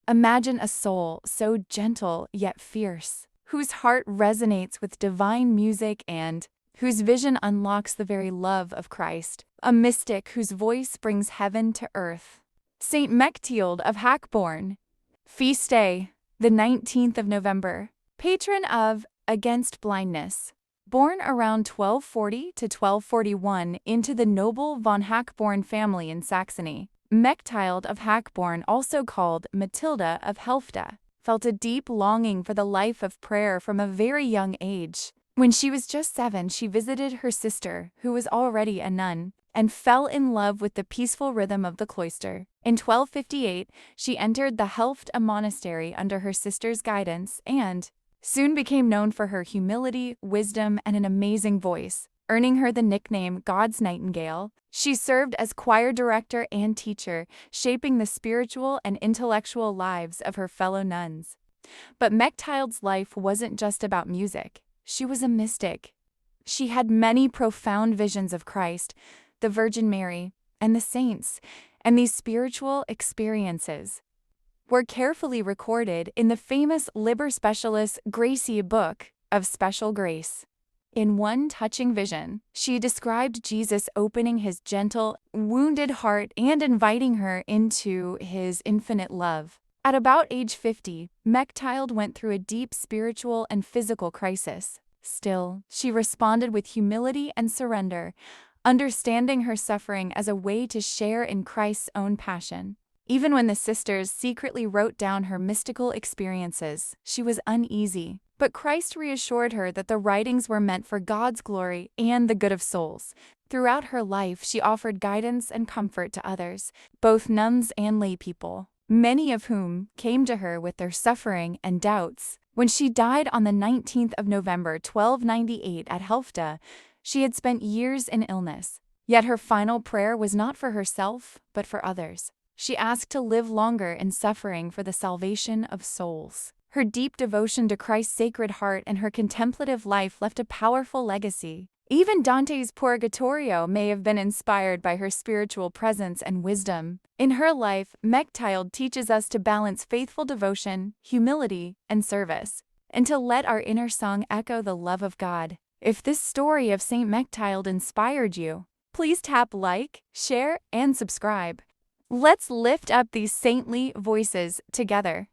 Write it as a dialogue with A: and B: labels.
A: Imagine a soul so gentle yet fierce, whose heart resonates with divine music and whose vision unlocks the very love of Christ, a mystic whose voice brings heaven to earth. Saint Mechtilde of Hackeborn. Feast Day, the 19th of November. Patron of Against Blindness. Born around 1240 to 1241 into the noble von Hackeborn family in Saxony, Mechtilde of Hackeborn, also called Mechtilde of Helfta, felt a deep longing for the life of prayer from a very young age. When she was just 7, she visited her sister, who was already a nun, and fell in love with the peaceful rhythm of the cloister. In 1258, she entered the Helfta monastery under her sister's guidance and soon became known for her humility, wisdom, and an amazing voice, earning her the nickname God's Nightingale. She served as choir director and teacher, shaping the spiritual and intellectual lives of her fellow nuns. But Mechtilde's life wasn't just about music. She was a mystic. She had many profound visions of Christ, the Virgin Mary, and the saints, and these spiritual experiences were carefully recorded in the famous Liber Specialis Graciae book of Special Grace. In one touching vision, she described Jesus opening his gentle, wounded heart and inviting her into his infinite love. At about age 50, Mechtilde went through a deep spiritual and physical crisis. Still, she responded with humility and surrender, understanding her suffering as a way to share in Christ's own passion. Even when the sisters secretly wrote down her mystical experiences, she was uneasy. But Christ reassured her that the writings were meant for God's glory and the good of souls. Throughout her life, she offered guidance and comfort to others, both nuns and laypeople, many of whom came to her with their suffering and doubts. When she died on the 19th of November 1298 at Helfta, she had spent years in illness. Yet her final prayer was not for herself, but for others. She asked to live longer in suffering for the salvation of souls. Her deep devotion to Christ's Sacred Heart and her contemplative life left a powerful legacy. Even Dante's Purgatorio may have been inspired by her spiritual presence and wisdom. In her life, Mechtilde teaches us to balance faithful devotion, humility, and service, and to let our inner song echo the love of God. If this story of Saint Mechtilde inspired you, please tap like, share, and subscribe. Let's lift up these saintly voices together.